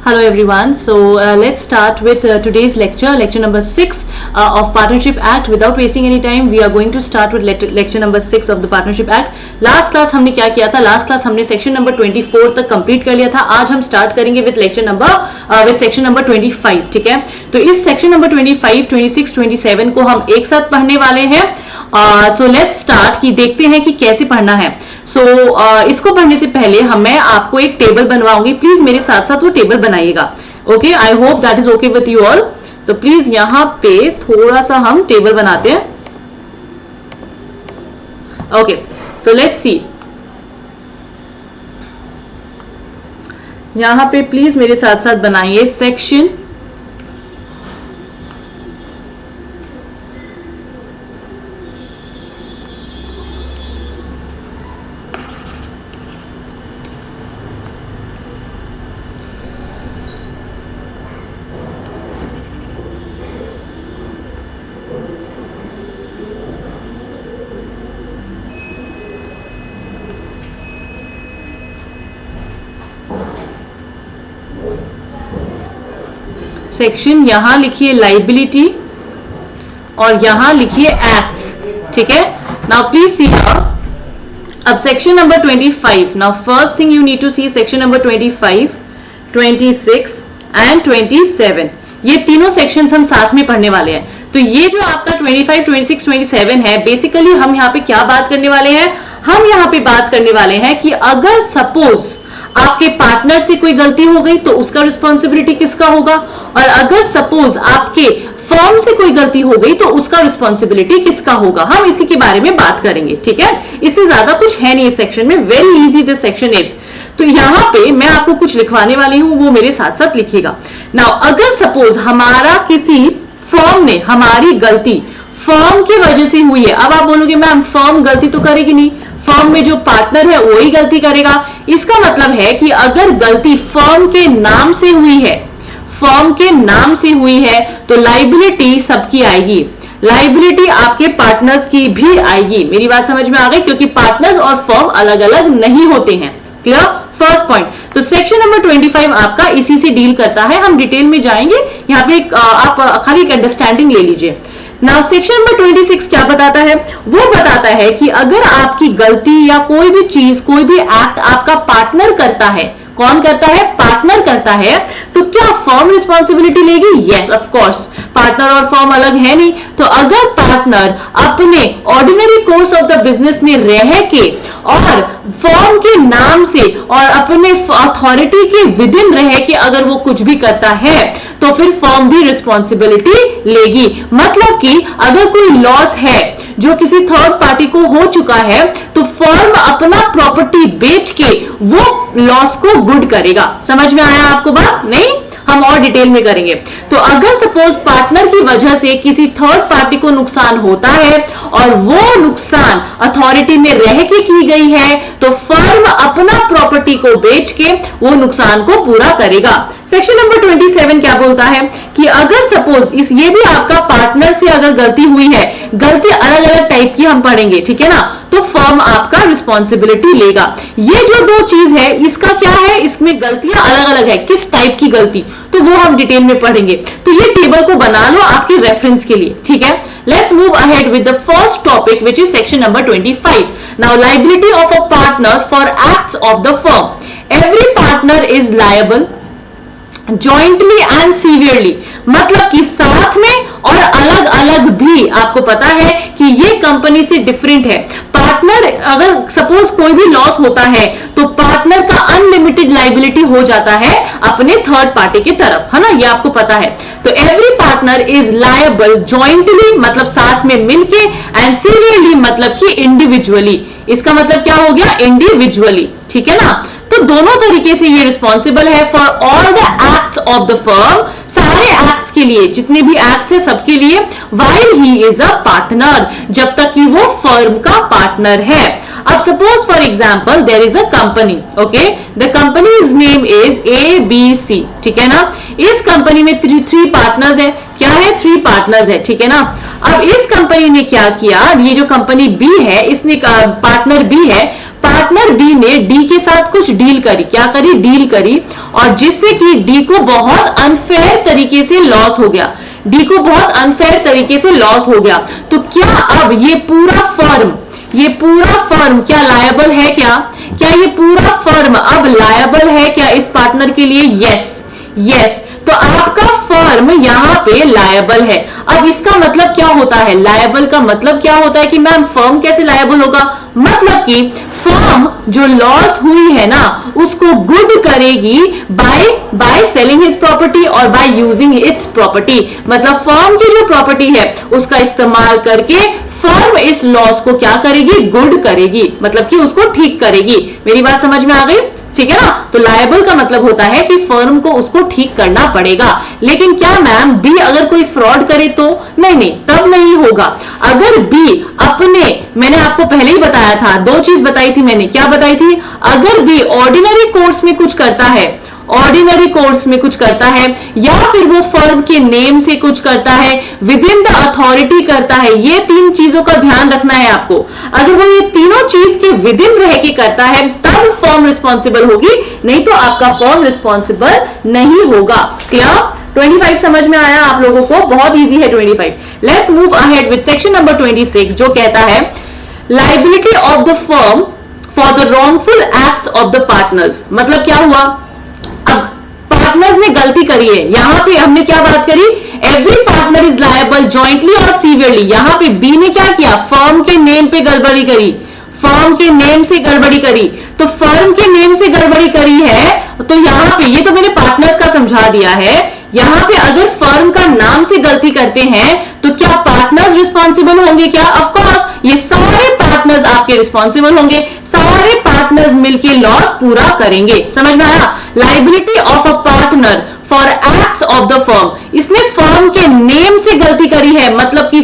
Hello everyone. So let's start with today's lecture number 6 of Partnership Act. Without wasting any time, we are going to start with lecture number 6 of the Partnership Act. Last class हमने क्या किया था? Last class हमने section number 24 तक complete कर लिया था. आज हम start करेंगे with section number 25. ठीक है? तो इस section number 25, 26, 27 को हम एक साथ पढ़ने वाले हैं. So let's start कि देखते हैं कि कैसे पढ़ना है. So इसको पढ़ने से पहले मैं आपको एक टेबल बनवाऊंगी. प्लीज मेरे साथ साथ वो टेबल बनाइएगा. Okay, I hope that is okay with you all. तो प्लीज यहाँ पे थोड़ा सा हम टेबल बनाते हैं. ओके, तो लेट्स सी. यहाँ पे प्लीज मेरे साथ साथ बनाइए सेक्शन सेक्शन यहां लिखिए लाइबिलिटी और यहां लिखिए एक्ट्स. ठीक है, नाउ प्लीज सी अब section number 25. Now first thing you need to see section number 25, 26 and 27. ये तीनों सेक्शंस हम साथ में पढ़ने वाले हैं. तो ये जो आपका 25, 26, 27 है, बेसिकली हम यहाँ पे क्या बात करने वाले हैं? हम यहाँ पे बात करने वाले हैं कि अगर सपोज आपके पार्टनर से कोई गलती हो गई तो उसका रिस्पॉन्सिबिलिटी किसका होगा, और अगर सपोज आपके फर्म से कोई गलती हो गई तो उसका रिस्पॉन्सिबिलिटी किसका होगा. हम इसी के बारे में बात करेंगे. ठीक है, इससे ज्यादा कुछ है नहीं इस सेक्शन में. Very easy this section is. तो यहां पे मैं आपको कुछ लिखवाने वाली हूं, वो मेरे साथ साथ लिखिएगा. नाउ अगर सपोज हमारा किसी फर्म ने हमारी गलती फर्म की वजह से हुई है. अब आप बोलोगे मैम फर्म गलती तो करेगी नहीं, फर्म में जो पार्टनर है वो ही गलती करेगा. इसका मतलब है कि अगर गलती फर्म के नाम से हुई है, फर्म के नाम से हुई है, तो लाइबिलिटी सबकी आएगी. लाइबिलिटी आपके पार्टनर्स की भी आएगी. मेरी बात समझ में आ गई? क्योंकि पार्टनर्स और फर्म अलग अलग नहीं होते हैं. क्लियर? First point. तो सेक्शन नंबर 25 आपका इसी से डील करता है. हम डिटेल में जाएंगे. यहाँ पे आप खाली एक अंडरस्टैंडिंग ले लीजिए. नाउ सेक्शन नंबर 26 क्या बताता है? वो बताता है कि अगर आपकी गलती या कोई भी चीज, कोई भी एक्ट आपका पार्टनर करता है. कौन करता है? पार्टनर करता है. तो क्या फर्म रिस्पॉन्सिबिलिटी लेगी? Yes, of course. पार्टनर और फर्म अलग है नहीं. तो अगर पार्टनर अपने ordinary course of the business में रह के और फर्म के नाम से और अपने अथॉरिटी के विद इन रह के अगर वो कुछ भी करता है तो फिर फर्म भी रिस्पॉन्सिबिलिटी लेगी. मतलब कि अगर कोई लॉस है जो किसी थर्ड पार्टी को हो चुका है तो फर्म अपना प्रॉपर्टी बेच के वो लॉस को गुड करेगा. समझ में आया आपको बात? नहीं, हम और डिटेल में करेंगे. तो अगर सपोज पार्टनर की वजह से किसी थर्ड पार्टी को नुकसान होता है और वो नुकसान अथॉरिटी में रह के की गई है तो फर्म अपना प्रॉपर्टी को बेच के वो नुकसान को पूरा करेगा. सेक्शन नंबर 27 क्या बोलता है कि अगर सपोज ये भी आपका पार्टनर से अगर गलती हुई है, गलती अलग अलग टाइप की हम पढ़ेंगे. ठीक है ना? तो फर्म आपका रिस्पॉन्सिबिलिटी लेगा. ये जो दो चीज है इसका क्या है? इसमें गलतियां अलग अलग है. किस टाइप की गलती, तो वो हम डिटेल में पढ़ेंगे. तो ये टेबल को बना लो आपके रेफरेंस के लिए. ठीक है, let's move ahead with the first topic which is section number 25. Now liability of a partner for acts of the firm. Every partner is liable jointly and severely. मतलब कि साथ में और अलग अलग भी. आपको पता है कि ये कंपनी से डिफरेंट है. पार्टनर अगर सपोज कोई भी लॉस होता है तो पार्टनर का अनलिमिटेड लायबिलिटी हो जाता है अपने थर्ड पार्टी की तरफ, है ना? ये आपको पता है. तो every partner is liable jointly मतलब साथ में मिलके, एंड सीवियरली मतलब कि इंडिविजुअली. इसका मतलब क्या हो गया? इंडिविजुअली. ठीक है ना? तो दोनों तरीके से ये रिस्पॉन्सिबल है for all the acts of the firm. सारे एक्ट्स के लिए, जितने भी एक्ट्स है सबके लिए, while he is a partner, जब तक कि वो फर्म का पार्टनर है. अब suppose for example there is a company. Okay, the company's name is ABC. ठीक है ना? इस कंपनी में थ्री पार्टनर्स है. क्या है? 3 पार्टनर्स है. ठीक है ना? अब इस कंपनी ने क्या किया? ये जो कंपनी B है इसने पार्टनर B है, पार्टनर बी ने डी के साथ कुछ डील करी, क्या करी, डील करी, और जिससे कि डी को बहुत अनफेयर तरीके से लॉस हो गया, डी को बहुत अनफेयर तरीके से लॉस हो गया। तो क्या अब ये पूरा फर्म क्या लायबल है? क्या ये पूरा फर्म अब लायबल है क्या इस पार्टनर के लिए? यस। तो आपका फर्म यहां पे लायबल है। अब इसका मतलब क्या होता है? लायबल का मतलब क्या होता है कि मैम फर्म कैसे लायबल होगा? मतलब कि फर्म जो लॉस हुई है ना उसको गुड करेगी बाय सेलिंग हिज प्रॉपर्टी और बाय यूजिंग इट्स प्रॉपर्टी। मतलब फर्म की जो प्रॉपर्टी है उसका इस्तेमाल करके फर्म इस लॉस को क्या करेगी? गुड करेगी, मतलब कि उसको ठीक करेगी। मेरी बात समझ में आ गई? ठीक है ना? तो लायबल का मतलब होता है कि फर्म को उसको ठीक करना पड़ेगा। लेकिन क्या मैम बी अगर कोई फ्रॉड करे तो? नहीं, तब नहीं होगा। अगर बी मैंने आपको पहले ही बताया था, दो चीज बताई थी मैंने, क्या बताई थी? अगर बी ऑर्डिनरी कोर्स में कुछ करता है, या फिर वो फर्म के नेम से कुछ करता है, विद इन द अथॉरिटी करता है, ये तीन चीजों का ध्यान रखना है आपको। अगर वो ये तीनों चीज के विद इन रह के करता है तब फर्म रिस्पॉन्सिबल होगी, नहीं तो आपका फर्म रिस्पॉन्सिबल नहीं होगा। क्लियर? 25 समझ में आया आप लोगों को? बहुत इजी है 25। Let's move ahead with section number 26 जो कहता है liability of the firm for the wrongful acts of the partners. मतलब क्या हुआ? अब पार्टनर्स ने गलती करी है, यहां पे हमने क्या बात करी? Every partner is liable jointly और सीवियरली। यहां पे बी ने क्या किया? फर्म के नेम पे गड़बड़ी करी, फर्म के नेम से गड़बड़ी करी। तो फर्म के नेम से गड़बड़ी करी है तो यहां पे, ये तो मैंने पार्टनर्स का समझा दिया है, यहां पे अगर फर्म का नाम से गलती करते हैं तो क्या पार्टनर्स रिस्पॉन्सिबल होंगे? क्या? ऑफ कोर्स ये सारे पार्टनर्स आपके रिस्पॉन्सिबल होंगे, सारे पार्टनर्स मिलके लॉस पूरा करेंगे। समझ में आया? Liability of a partner for acts of the firm, इसने फर्म के नेम से गलती करी है, मतलब कि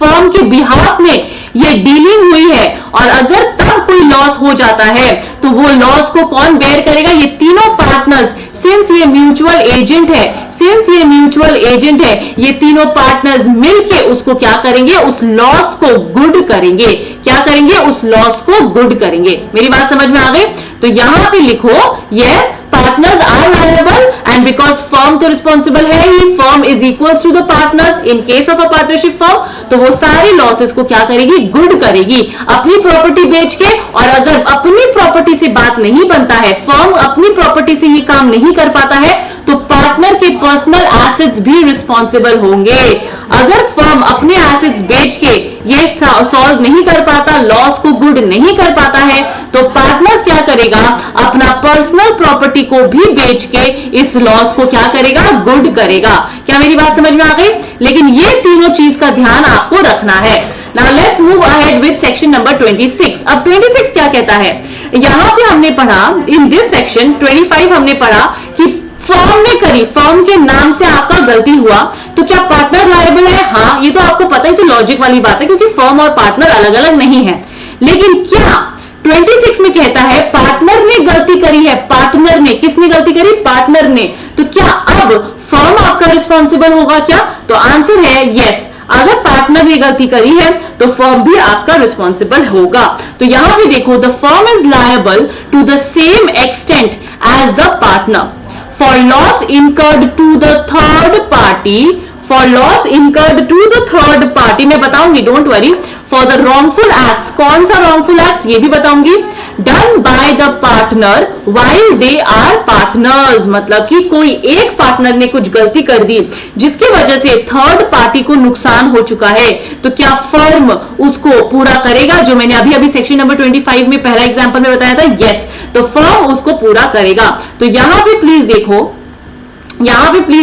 फर्म के बिहाफ में ये डीलिंग हुई है, और अगर तब कोई लॉस हो जाता है तो वो लॉस को कौन बेयर करेगा? ये तीनों पार्टनर्स। सिंस ये म्यूचुअल एजेंट है, ये तीनों पार्टनर्स मिलके उसको क्या करेंगे? उस लॉस को गुड करेंगे। क्या करेंगे? उस लॉस को गुड करेंगे। मेरी बात समझ में आ गई? तो यहां पे लिखो yes partners are liable and because firm तो रिस्पॉन्सिबल है ही, firm is equal to the partners in case of a partnership firm, तो वो सारे लॉसेस को क्या करेगी? गुड करेगी अपनी प्रॉपर्टी बेच के। और अगर अपनी प्रॉपर्टी से बात नहीं बनता है, फर्म अपनी प्रॉपर्टी से ये काम नहीं कर पाता है, तो पार्टनर के पर्सनल एसेट्स भी रिस्पॉन्सिबल होंगे। अगर फर्म अपने एसेट्स बेच के ये सॉल्व नहीं कर पाता, लॉस को गुड नहीं कर पाता है, तो पार्टनर्स क्या करेगा? अपना पर्सनल प्रॉपर्टी को भी बेच के इस लॉस को क्या करेगा? गुड करेगा। क्या मेरी बात समझ में आ गई? लेकिन ये तीनों चीज का ध्यान आपको रखना है। Now let's move ahead with section number 26। अब 26 क्या कहता है? यहां पे हमने पढ़ा, इन दिस सेक्शन 25 हमने पढ़ा कि फर्म ने करी, फर्म के नाम से आपका गलती हुआ, तो क्या पार्टनर लायबल है? हाँ, ये तो आपको पता ही, तो लॉजिक वाली बात है क्योंकि फर्म और पार्टनर अलग अलग नहीं है। लेकिन क्या 26 में कहता है पार्टनर ने गलती करी है? पार्टनर ने, किसने गलती करी? पार्टनर ने। तो क्या अब फर्म आपका रिस्पॉन्सिबल होगा क्या? तो आंसर है यस। अगर पार्टनर ने गलती करी है तो फर्म भी आपका रिस्पॉन्सिबल होगा। तो यहां भी देखो, the firm is liable to the same extent as the partner for loss incurred to the third party, मैं बताऊंगी, don't worry. For the wrongful acts, कौन सा wrongful acts ये भी बताऊंगी, done by the partner while they are partners, मतलब कि कोई एक पार्टनर ने कुछ गलती कर दी जिसकी वजह से थर्ड पार्टी को नुकसान हो चुका है, तो क्या फर्म उसको पूरा करेगा? जो मैंने अभी सेक्शन नंबर 25 में पहला एग्जांपल में बताया था, यस, तो फर्म उसको पूरा करेगा। तो यहां पे प्लीज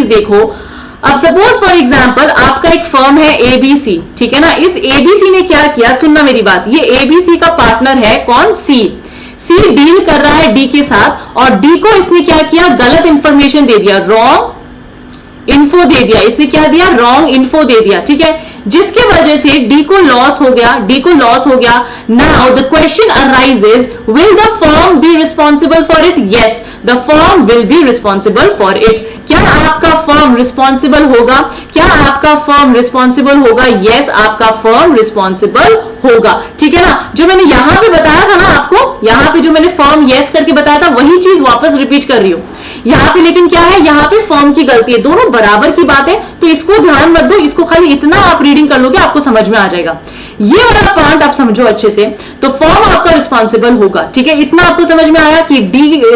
देखो, अब सपोज फॉर एग्जांपल आपका एक फर्म है एबीसी, ठीक है ना? इस एबीसी ने क्या किया, सुनना मेरी बात, ये एबीसी का पार्टनर है कौन? सी डील कर रहा है डी के साथ, और डी को इसने क्या किया? गलत इंफॉर्मेशन दे दिया, रॉन्ग इन्फो दे दिया, इसने क्या दिया, रॉन्ग इन्फो दे दिया, ठीक है, जिसके वजह से डी को लॉस हो गया, डी को लॉस हो गया। Now the question arises, will the firm be responsible for it? Yes, the firm will be responsible for it. क्या आपका फर्म रिस्पॉन्सिबल होगा? क्या आपका फर्म रिस्पॉन्सिबल होगा? यस, आपका फर्म रिस्पॉन्सिबल होगा, ठीक है ना। जो मैंने यहां पे बताया था ना आपको, यहां पे जो मैंने फर्म यस करके बताया था वही चीज वापस रिपीट कर रही हूं यहां पे, लेकिन क्या है, यहां पे फर्म की गलती है, दोनों बराबर की बात है, तो इसको ध्यान मत दो, इसको खाली इतना आप रीडिंग कर लोगे आपको समझ में आ जाएगा। ये वाला पॉइंट आप समझो अच्छे से, तो फर्म आपका रिस्पॉन्सिबल होगा, ठीक है। इतना आपको समझ में आया कि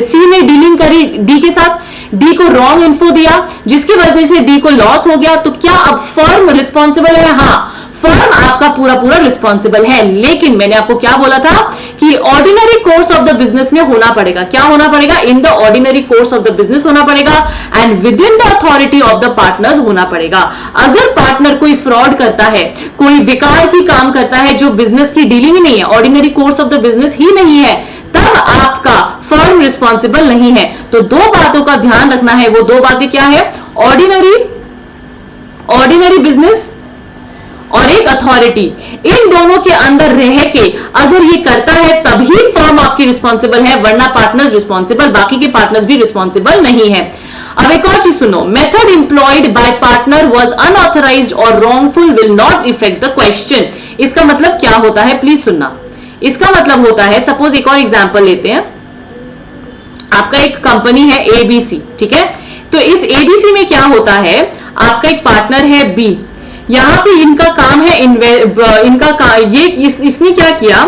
सी ने डीलिंग करी डी के साथ, डी को रॉन्ग इन्फो दिया, जिसकी वजह से डी को लॉस हो गया, तो क्या अब फर्म रिस्पॉन्सिबल है? हाँ, फर्म आपका पूरा पूरा रिस्पॉन्सिबल है, लेकिन मैंने आपको क्या बोला था कि ordinary course of the business में होना पड़ेगा। क्या होना पड़ेगा? In the ordinary course of the business होना पड़ेगा, and with in the authority of the partners होना पड़ेगा। अगर पार्टनर कोई फ्रॉड करता है, कोई बेकार की काम करता है, जो बिजनेस की डीलिंग ही नहीं है, ordinary course of the business ही नहीं है, तब आपका फर्म रिस्पॉन्सिबल नहीं है। तो दो बातों का ध्यान रखना है, वो दो बातें क्या है? ऑर्डिनरी बिजनेस और एक अथॉरिटी, इन दोनों के अंदर रह के अगर ये करता है तभी फर्म आपकी रिस्पॉन्सिबल है, वरना पार्टनर्स रिस्पॉन्सिबल, बाकी के पार्टनर्स भी रिस्पॉन्सिबल नहीं है। अब एक और चीज सुनो, method employed by partner was unauthorised और wrongful will not effect the question. इसका मतलब क्या होता है, प्लीज सुनना। इसका मतलब होता है, सपोज एक और एग्जांपल लेते हैं, आपका एक कंपनी है एबीसी, ठीक है, तो इस एबीसी में क्या होता है, आपका एक पार्टनर है बी, यहां पे इनका काम है इसने क्या किया,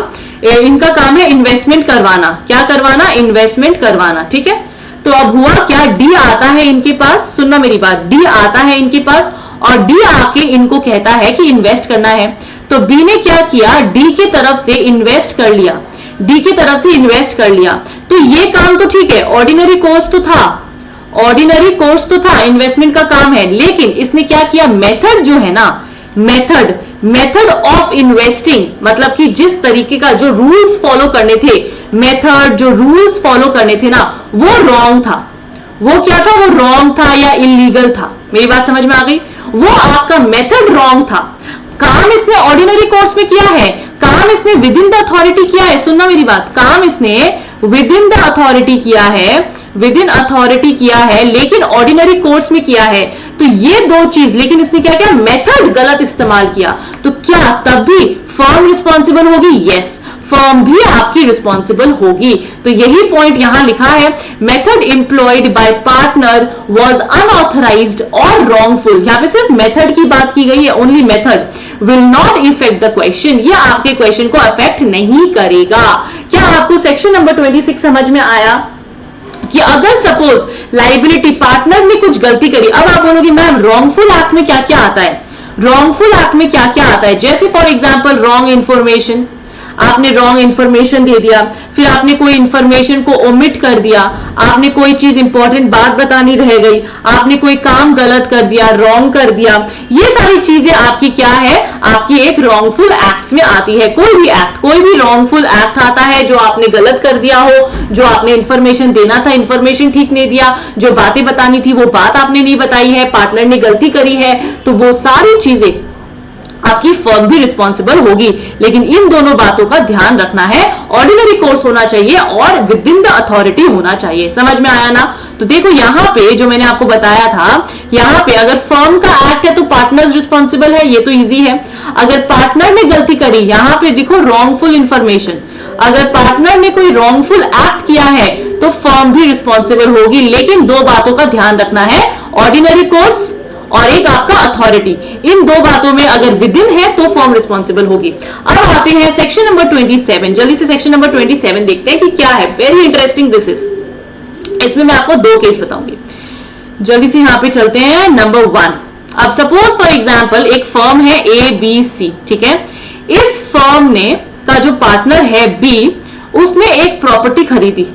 इनका काम है इन्वेस्टमेंट करवाना। क्या करवाना? इन्वेस्टमेंट करवाना, ठीक है। तो अब हुआ क्या, डी आता है इनके पास, सुनना मेरी बात, डी आता है इनके पास और डी आके इनको कहता है कि इन्वेस्ट करना है। तो बी ने क्या किया, डी की तरफ से इन्वेस्ट कर लिया, डी की तरफ से इन्वेस्ट कर लिया। तो ये काम तो ठीक है, ऑर्डिनरी कोर्स तो था, ऑर्डिनरी कोर्स तो था, इन्वेस्टमेंट का काम है, लेकिन इसने क्या किया, मेथड जो है ना, मेथड ऑफ इन्वेस्टिंग, मतलब कि जिस तरीके का जो रूल्स फॉलो करने थे, मेथड जो रूल्स फॉलो करने थे ना, वो रॉन्ग था। वो क्या था, वो रॉन्ग था या इलीगल था। मेरी बात समझ में आ गई? वो आपका मेथड रॉन्ग था। काम इसने ऑर्डिनरी कोर्स में किया है, काम इसने विद इन द अथॉरिटी किया है, सुनना मेरी बात, काम इसने विद इन द अथॉरिटी किया है, विद इन अथॉरिटी किया है, लेकिन ऑर्डिनरी कोर्स में किया है। तो ये दो चीज, लेकिन इसने क्या किया, मेथड गलत इस्तेमाल किया, तो क्या तब भी फर्म रिस्पॉन्सिबल होगी? यस, फर्म भी आपकी रिस्पॉन्सिबल होगी। तो यही पॉइंट यहां लिखा है, method employed by partner was unauthorised और रॉन्गफुल। यहां पे सिर्फ मेथड की बात की गई है, only method, will not effect the question, ये आपके क्वेश्चन को अफेक्ट नहीं करेगा। क्या आपको सेक्शन नंबर 26 समझ में आया? कि अगर सपोज लाइबिलिटी पार्टनर ने कुछ गलती करी, अब आप बोलोगे मैम रॉन्गफुल एक्ट में क्या क्या आता है, रॉन्गफुल एक्ट में क्या क्या आता है, जैसे फॉर एग्जांपल रॉन्ग इंफॉर्मेशन, आपने रॉन्ग इंफॉर्मेशन दे दिया, फिर आपने कोई इंफॉर्मेशन को ओमिट कर दिया, आपने कोई चीज इंपॉर्टेंट बात बतानी रह गई, आपने कोई काम गलत कर दिया, रॉन्ग कर दिया, ये सारी चीजें आपकी क्या है, आपकी एक रॉन्गफुल एक्ट में आती है। कोई भी एक्ट, कोई भी रॉन्गफुल एक्ट आता है जो आपने गलत कर दिया हो, जो आपने इंफॉर्मेशन देना था इंफॉर्मेशन ठीक नहीं दिया, जो बातें बतानी थी वो बात आपने नहीं बताई है, पार्टनर ने गलती करी है, तो वो सारी चीजें आपकी फर्म भी रिस्पॉन्सिबल होगी। लेकिन इन दोनों बातों का ध्यान रखना है, ऑर्डिनरी कोर्स होना चाहिए और विद इन द अथॉरिटी होना चाहिए। समझ में आया ना? तो देखो यहां पे जो मैंने आपको बताया था, यहां पे अगर फर्म का एक्ट है तो पार्टनर्स रिस्पॉन्सिबल है, ये तो इजी है। अगर पार्टनर ने गलती करी, यहां पे देखो रॉन्गफुल इंफॉर्मेशन, अगर पार्टनर ने कोई रॉन्गफुल एक्ट किया है तो फर्म भी रिस्पॉन्सिबल होगी। लेकिन दो बातों का ध्यान रखना है, ऑर्डिनरी कोर्स और एक आपका अथॉरिटी, इन दो बातों में अगर विद इन है तो फर्म रिस्पॉन्सिबल होगी। अब आते हैं सेक्शन नंबर 27, जल्दी से सेक्शन नंबर 27 देखते हैं कि क्या है। वेरी इंटरेस्टिंग दिस इज, इसमें मैं आपको दो केस बताऊंगी। जल्दी से यहां पे चलते हैं। नंबर 1, अब सपोज फॉर एग्जांपल एक फर्म है ABC, ठीक है। इस फर्म ने का जो पार्टनर है B, उसने एक प्रॉपर्टी खरीदी,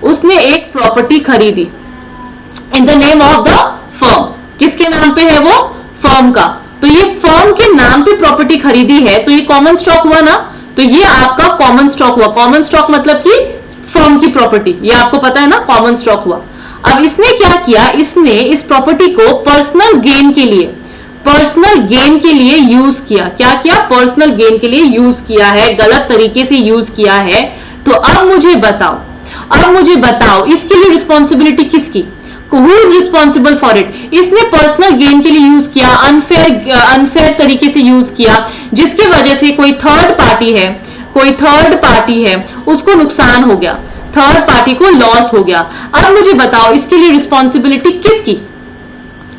उसने एक प्रॉपर्टी खरीदी in the name of the firm. किसके नाम पे है वो? फर्म का। तो ये फर्म के नाम पे प्रॉपर्टी खरीदी है, तो ये कॉमन स्टॉक हुआ ना, तो ये आपका कॉमन स्टॉक हुआ। कॉमन स्टॉक मतलब कि फर्म की प्रॉपर्टी, ये आपको पता है ना, कॉमन स्टॉक हुआ। अब इसने क्या किया, इसने इस प्रॉपर्टी को पर्सनल गेन के लिए यूज किया। क्या किया, पर्सनल गेन के लिए यूज किया है, गलत तरीके से यूज किया है। तो अब मुझे बताओ इसके लिए रिस्पॉन्सिबिलिटी किसकी, who is responsible for it. इसने पर्सनल गेन के लिए यूज किया, अनफेयर तरीके से यूज किया, जिसकी वजह से कोई थर्ड पार्टी है उसको नुकसान हो गया, थर्ड पार्टी को लॉस हो गया। अब मुझे बताओ इसके लिए रिस्पॉन्सिबिलिटी किसकी,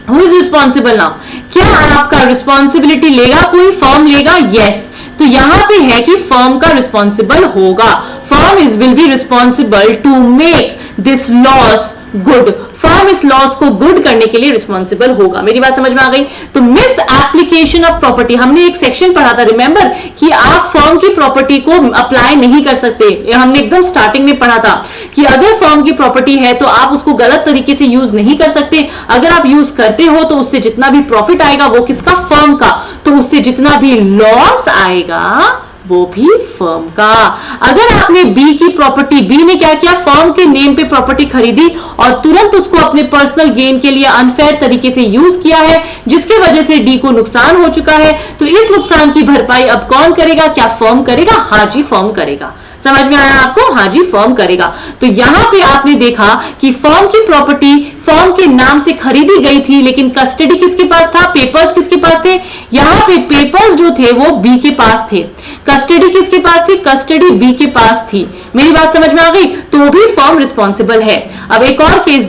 हु इज रिस्पॉन्सिबल नाउ। क्या आपका रिस्पॉन्सिबिलिटी लेगा कोई, फर्म लेगा, यस। तो यहां पे है कि फर्म का रिस्पॉन्सिबल होगा, firm is will be responsible to make this loss good, firm इस लॉस को गुड करने के लिए रिस्पॉन्सिबल होगा। मेरी बात समझ में आ गई। तो मिस एप्लीकेशन ऑफ प्रॉपर्टी, हमने एक सेक्शन पढ़ा था, रिमेंबर, कि आप फर्म की प्रॉपर्टी को अप्लाई नहीं कर सकते। हमने एकदम स्टार्टिंग में पढ़ा था कि अगर फर्म की प्रॉपर्टी है तो आप उसको गलत तरीके से यूज नहीं कर सकते। अगर आप यूज करते हो तो उससे जितना भी प्रॉफिट आएगा वो किसका, फर्म का, तो उससे जितना भी लॉस आएगा वो भी फर्म का। अगर आपने बी की प्रॉपर्टी, बी ने क्या किया, फर्म के नेम पे प्रॉपर्टी खरीदी और तुरंत उसको अपने पर्सनल गेन के लिए अनफेयर तरीके से यूज किया है, जिसकी वजह से डी को नुकसान हो चुका है, तो इस नुकसान की भरपाई अब कौन करेगा, क्या फर्म करेगा, हाँ जी फर्म करेगा। समझ में आया आपको, हाँ जी फर्म करेगा। तो यहां पे आपने देखा कि फर्म की प्रॉपर्टी फर्म के नाम से खरीदी गई थी, लेकिन कस्टडी किसके पास था, पेपर्स किसके पास थे, यहां पे पेपर्स जो थे वो बी के पास थे, कस्टडी किसके पास थी, कस्टडी बी के पास थी। मेरी बात समझ में आ गई, तो भी फर्म रिस्पॉन्सिबल है। अब एक और केस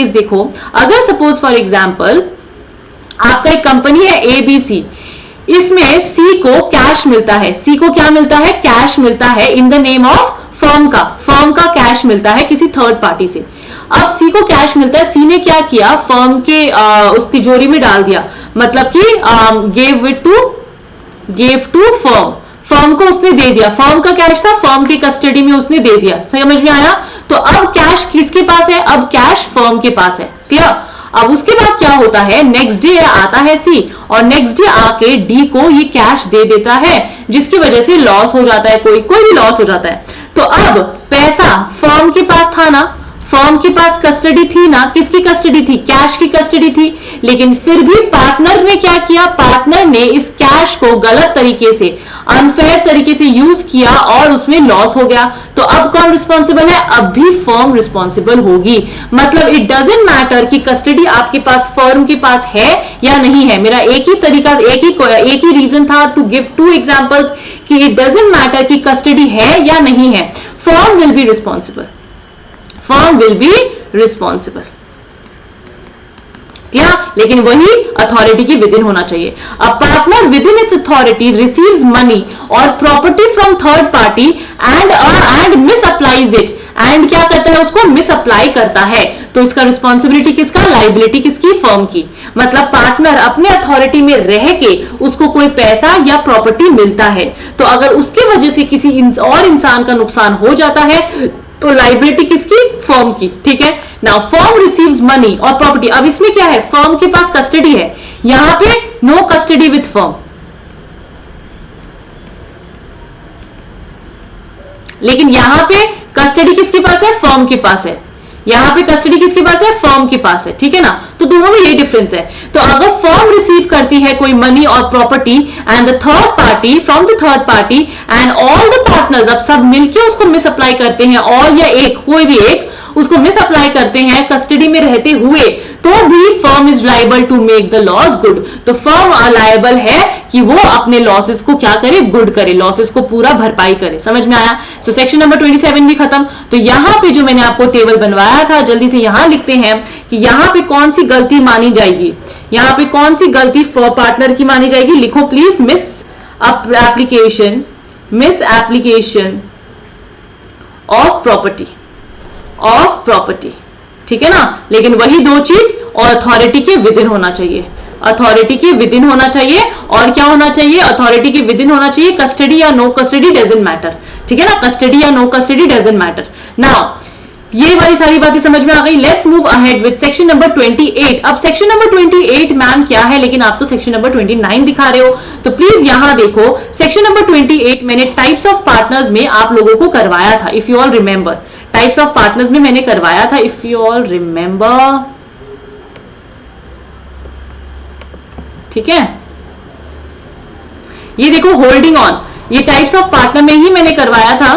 देखो, अगर सपोज फॉर एग्जांपल आपका एक कंपनी है एबीसी, इसमें सी को कैश मिलता है, सी को क्या मिलता है, कैश मिलता है in the name of firm का कैश मिलता है किसी थर्ड पार्टी से। अब सी को कैश मिलता है, सी ने क्या किया, फर्म के उस तिजोरी में डाल दिया, मतलब कि गेव टू फर्म को उसने दे दिया, फर्म का कैश था, फर्म की कस्टडी में उसने दे दिया। समझ में आया। तो अब कैश किसके पास है, अब कैश फर्म के पास है, क्लियर। अब उसके बाद क्या होता है, नेक्स्ट डे आता है सी और नेक्स्ट डे आके डी को ये कैश दे देता है, जिसकी वजह से लॉस हो जाता है, कोई भी लॉस हो जाता है। तो अब पैसा फर्म के पास था ना, फर्म के पास कस्टडी थी ना, किसकी कस्टडी थी, कैश की कस्टडी थी, लेकिन फिर भी पार्टनर ने क्या किया, पार्टनर ने इस कैश को गलत तरीके से, अनफेयर तरीके से यूज किया और उसमें लॉस हो गया। तो अब कौन रिस्पॉन्सिबल है, अब भी फर्म रिस्पॉन्सिबल होगी। मतलब इट डजंट मैटर कि कस्टडी आपके पास फर्म के पास है या नहीं है। मेरा एक ही तरीका, एक ही रीजन था टू गिव टू एग्जांपल्स कि इट डजंट मैटर कि कस्टडी है या नहीं है, firm will be responsible, firm will be responsible, क्या, लेकिन वही अथॉरिटी की विद इन होना चाहिए। A partner within its authority receives money और property from third party and misapplies it, and क्या करता है, उसको मिस अप्लाई करता है, तो इसका रिस्पॉन्सिबिलिटी किसका, लाइबिलिटी किसकी, फर्म की। मतलब पार्टनर अपने अथॉरिटी में रह के उसको कोई पैसा या प्रॉपर्टी मिलता है, तो अगर उसकी वजह से किसी और इंसान का नुकसान हो जाता है तो लाइबिलिटी किसकी, फर्म की। ठीक है, नाउ फर्म रिसीव्स मनी और प्रॉपर्टी। अब इसमें क्या है, फर्म के पास कस्टडी है, यहां पे नो कस्टडी विथ फर्म, लेकिन यहां पे कस्टडी किसके पास है, फर्म के पास है, यहां पे कस्टडी किसके पास है, फर्म के पास है। ठीक है ना, तो दोनों में ये डिफरेंस है। तो अगर फर्म रिसीव करती है कोई मनी और property and the third party, from the third party and all the partners, अब सब मिलके उसको मिस अप्लाई करते हैं, और या एक, कोई भी एक उसको मिस अप्लाई करते हैं कस्टडी में रहते हुए, तो भी firm is liable to make the loss good. तो फर्म लायबल है कि वो अपने लॉसेस को क्या करे, गुड करे, लॉसेस को पूरा भरपाई करे। समझ में आया। सो सेक्शन नंबर 27 भी खत्म। तो यहां पे जो मैंने आपको टेबल बनवाया था, जल्दी से यहां लिखते हैं कि यहां पे कौन सी गलती मानी जाएगी, यहां पे कौन सी गलती पार्टनर की मानी जाएगी, लिखो please, miss application of property, ठीक है ना। लेकिन वही दो चीज, और अथॉरिटी के विद इन होना चाहिए, अथॉरिटी के विद इन होना चाहिए, और क्या होना चाहिए, अथॉरिटी के विद इन होना चाहिए, कस्टडी या नो कस्टडी डजंट मैटर, ठीक है ना, कस्टडी या no custody doesn't matter. Now ये वाली सारी बातें समझ में आ गई। Let's move ahead with section number 28। अब सेक्शन नंबर 28 मैम क्या है, लेकिन आप तो सेक्शन नंबर 29 दिखा रहे हो, तो प्लीज यहां देखो, सेक्शन नंबर 28 मैंने टाइप्स ऑफ पार्टनर्स में आप लोगों को करवाया था, if you all remember. Types of partners में मैंने करवाया था, इफ यू ऑल रिमेंबर, ठीक है। ये देखो होल्डिंग ऑन, ये टाइप्स ऑफ पार्टनर में ही मैंने करवाया था।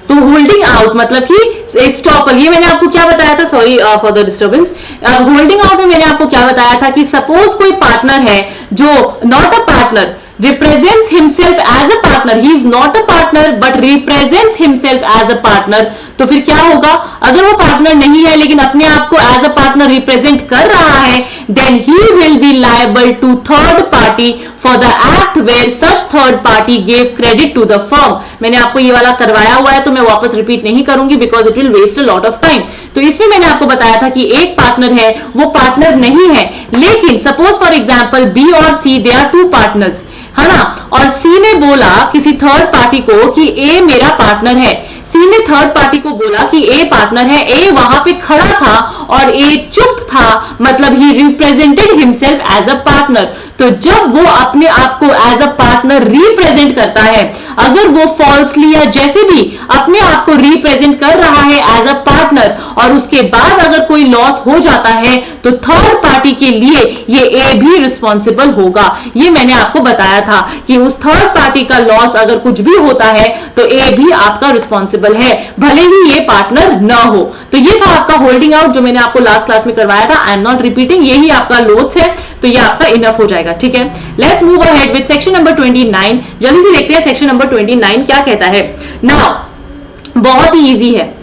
तो होल्डिंग आउट मतलब कि स्टॉपर, ये मैंने आपको क्या बताया था, sorry for the disturbance. Holding out में मैंने आपको क्या बताया था कि सपोज कोई पार्टनर है जो not a partner represents himself as a partner, he is not a partner but represents himself as a partner, तो फिर क्या होगा, अगर वो पार्टनर नहीं है लेकिन अपने आप को एज अ पार्टनर रिप्रेजेंट कर रहा है, then he will be liable to third party for the act where such third party gave credit to the firm. मैंने आपको ये वाला करवाया हुआ है तो मैं वापस रिपीट नहीं करूंगी because it will waste a lot of time. तो इसमें मैंने आपको बताया था कि एक पार्टनर है, वो पार्टनर नहीं है, लेकिन सपोज फॉर एग्जाम्पल बी और सी दे आर टू पार्टनर्स, है ना, और सी ने बोला किसी थर्ड पार्टी को कि ए मेरा पार्टनर है, सी ने थर्ड पार्टी को बोला कि ए पार्टनर है, ए वहां पे खड़ा था और ए चुप था, मतलब he represented himself as a partner. तो जब वो अपने आप को एज अ पार्टनर रिप्रेजेंट करता है, अगर वो फॉल्सली या जैसे भी अपने आप को रिप्रेजेंट कर रहा है एज अ पार्टनर और उसके बाद अगर कोई लॉस हो जाता है तो थर्ड पार्टी के लिए ये ए भी रिस्पॉन्सिबल होगा। ये मैंने आपको बताया था कि उस थर्ड पार्टी का लॉस अगर कुछ भी होता है तो ए भी आपका रिस्पॉन्सिबल है, भले ही ये पार्टनर ना हो। तो ये था आपका होल्डिंग आउट जो मैंने आपको लास्ट क्लास में करवाया था। आई एम नॉट रिपीटिंग, यही आपका लोड्स है, तो ये आपका इनफ हो जाएगा, ठीक है। Let's move ahead with section number 29। जल्दी से देखते हैं सेक्शन नंबर 29 क्या कहता है। नाउ बहुत ही इजी है,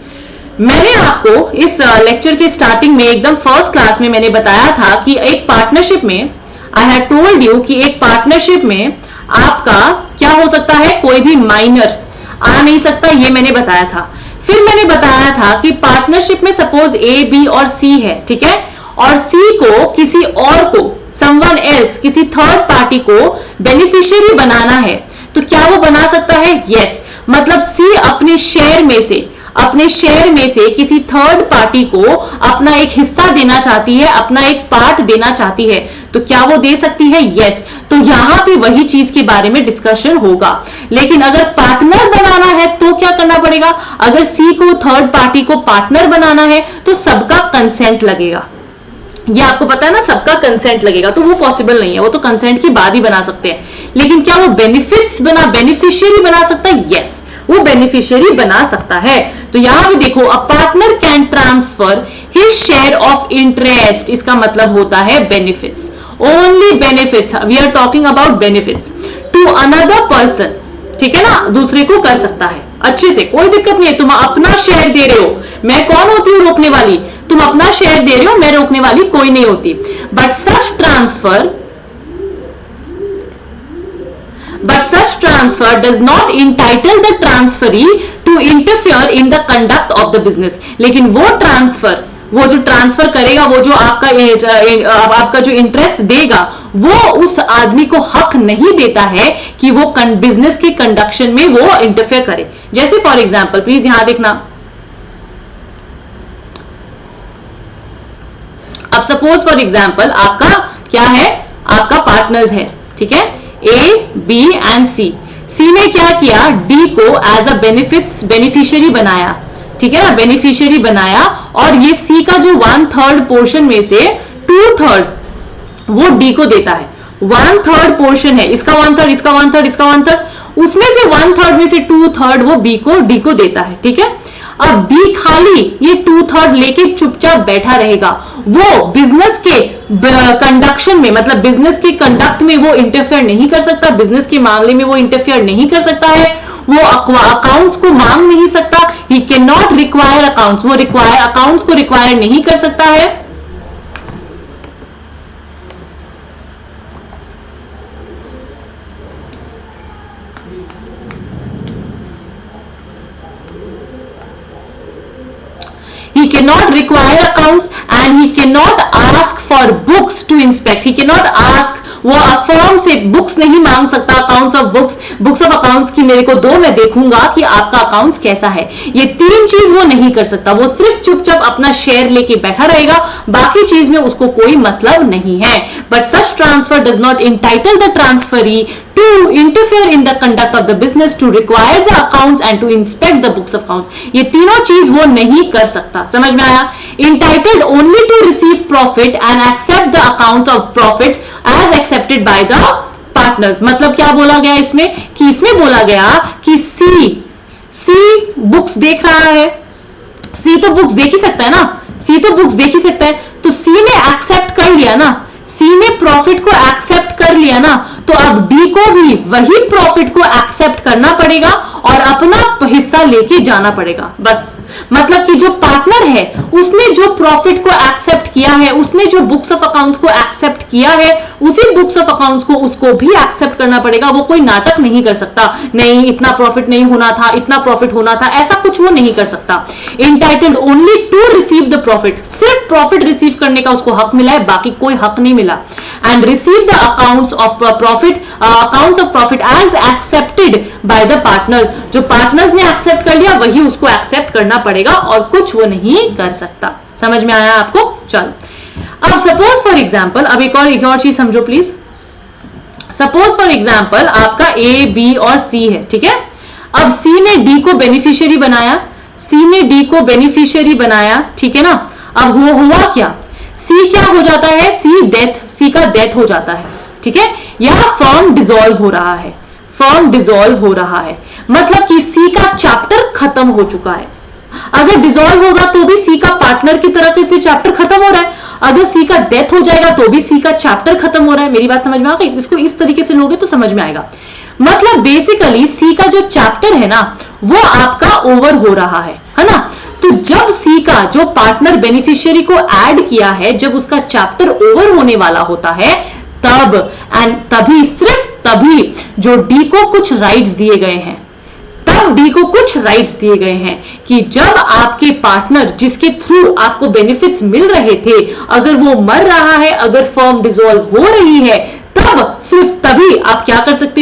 मैंने आपको इस लेक्चर के स्टार्टिंग में एकदम फर्स्ट क्लास में मैंने बताया था कि एक पार्टनरशिप में, आई हैव टोल्ड यू कि एक पार्टनरशिप में आपका क्या हो सकता है, कोई भी माइनर आ नहीं सकता, ये मैंने बताया था। फिर मैंने बताया था कि पार्टनरशिप में सपोज ए बी और सी है, ठीक है, और सी को किसी और को, समवन एल्स, किसी थर्ड पार्टी को बेनिफिशियरी बनाना है, तो क्या वो बना सकता है? यस। मतलब सी अपने शेयर में से किसी थर्ड पार्टी को अपना एक हिस्सा देना चाहती है, अपना एक पार्ट देना चाहती है, तो क्या वो दे सकती है? यस। तो यहां पे वही चीज के बारे में डिस्कशन होगा। लेकिन अगर पार्टनर बनाना है तो क्या करना पड़ेगा? अगर सी को थर्ड पार्टी को पार्टनर बनाना है तो सबका कंसेंट लगेगा। ये आपको पता है ना, सबका कंसेंट लगेगा, तो वो पॉसिबल नहीं है, वो तो कंसेंट के बाद ही बना सकते हैं। लेकिन क्या वो बेनिफिशियरी बना सकता है? यस, वो बेनिफिशियरी बना सकता है। तो यहां भी देखो, a partner can transfer his share of interest, इसका मतलब होता है benefits, only benefits, we are talking about benefits to another person, ठीक है ना, दूसरे को कर सकता है अच्छे से, कोई दिक्कत नहीं है। तुम अपना शेयर दे रहे हो, मैं कौन होती हूं रोकने वाली? तुम अपना शेयर दे रहे हो, मैं रोकने वाली कोई नहीं होती। But such transfer does not entitle the transferee to interfere in the conduct of the business. लेकिन वो जो ट्रांसफर करेगा, वो जो आपका जो इंटरेस्ट देगा, वो उस आदमी को हक नहीं देता है कि वो बिजनेस के कंडक्शन में वो इंटरफेयर करे। जैसे फॉर एग्जांपल, प्लीज यहां देखना, अब सपोज फॉर एग्जांपल आपका क्या है, आपका पार्टनर्स है, ठीक है, ए बी एंड सी। सी ने क्या किया, डी को एज अ बेनिफिशियरी बनाया, ठीक है ना, बेनिफिशियरी बनाया, और ये सी का जो 1/3 पोर्शन में से 2/3 वो डी को देता है। 1/3 पोर्शन है, इसका 1/3, इसका 1/3, इसका 1/3, उसमें से 1/3 में से 2/3 वो डी को देता है, ठीक है। अब बी खाली ये 2/3 लेके चुपचाप बैठा रहेगा, वो बिजनेस के कंडक्शन में, मतलब बिजनेस के कंडक्ट में वो इंटरफेयर नहीं कर सकता, बिजनेस के मामले में वो इंटरफेयर नहीं कर सकता है, वो अकाउंट्स को मांग नहीं सकता, ही कैन नॉट रिक्वायर अकाउंट्स, वो अकाउंट्स को रिक्वायर नहीं कर सकता है। He cannot require accounts and he cannot ask for books to inspect. He cannot ask वो फर्म से बुक्स नहीं मांग सकता, accounts of books of accounts की मेरे को दो, मैं देखूंगा कि आपका अकाउंट्स कैसा है। ये तीन चीज वो नहीं कर सकता। वो सिर्फ चुपचाप अपना शेयर लेके बैठा रहेगा, बाकी चीज में उसको कोई मतलब नहीं है। But such transfer does not entitle the transferee to interfere in the conduct of the business, to require the accounts and to inspect the books of accounts. ये तीनों चीज वो नहीं कर सकता। समझ में आया? Entitled only to receive profit and accept the accounts of profit as accepted by the partners. मतलब क्या बोला गया इसमें? कि इसमें बोला गया कि सी बुक्स देख रहा है। सी तो बुक्स देख ही सकता है ना, सी तो बुक्स देख ही सकता है, तो सी ने एक्सेप्ट कर लिया ना, सी ने प्रॉफिट को एक्सेप्ट कर लिया ना, तो अब डी को भी वही प्रॉफिट को एक्सेप्ट करना पड़ेगा और अपना हिस्सा लेके जाना पड़ेगा। बस मतलब कि जो पार्टनर है उसने जो प्रॉफिट को एक्सेप्ट किया है, उसने जो बुक्स ऑफ अकाउंट्स को एक्सेप्ट किया है, उसी बुक्स ऑफ अकाउंट्स को उसको भी एक्सेप्ट करना पड़ेगा। वो कोई नाटक नहीं कर सकता, नहीं इतना प्रॉफिट नहीं होना था, इतना प्रॉफिट होना था, ऐसा कुछ वो नहीं कर सकता। Entitled only to receive the profit, सिर्फ प्रॉफिट रिसीव करने का उसको हक मिला है, बाकी कोई हक नहीं मिला। And receive the accounts of profit as accepted by the partners, जो पार्टनर्स ने एक्सेप्ट कर लिया वही उसको एक्सेप्ट करना पड़ेगा और कुछ वो नहीं कर सकता। समझ में आया आपको? चलो अब सपोज फॉर एग्जांपल, अब एक और चीज समझो प्लीज। सपोज फॉर एग्जांपल आपका ए बी और सी है, ठीक है। अब सी ने डी को बेनिफिशियरी बनाया, सी ने डी को बेनिफिशियरी बनाया, ठीक है ना। अब हुआ क्या? सी क्या हो जाता है? सी का डेथ हो जाता है, ठीक है। यह फर्म डिसॉल्व हो रहा है, फर्म डिसॉल्व हो रहा है, मतलब कि सी का चैप्टर खत्म हो चुका है। अगर डिसॉल्व होगा तो भी सी का पार्टनर की तरफ से चैप्टर खत्म हो रहा है, अगर सी का डेथ हो जाएगा तो भी सी का चैप्टर खत्म हो रहा है। मेरी बात समझ में आ गई? इसको इस तरीके से लोगे तो समझ में आएगा। मतलब बेसिकली सी का जो चैप्टर है ना वो आपका ओवर हो रहा है ना। तो जब सी का जो पार्टनर बेनिफिशियरी को ऐड किया है, जब उसका चैप्टर ओवर होने वाला होता है तब तभी, सिर्फ तभी जो डी को कुछ राइट्स दिए गए हैं, तब डी को कुछ राइट्स दिए गए हैं कि जब आपके पार्टनर जिसके थ्रू आपको बेनिफिट्स मिल रहे थे, अगर वो मर रहा है, अगर फर्म डिसॉल्व हो रही है, तब सिर्फ तभी आप क्या कर सकते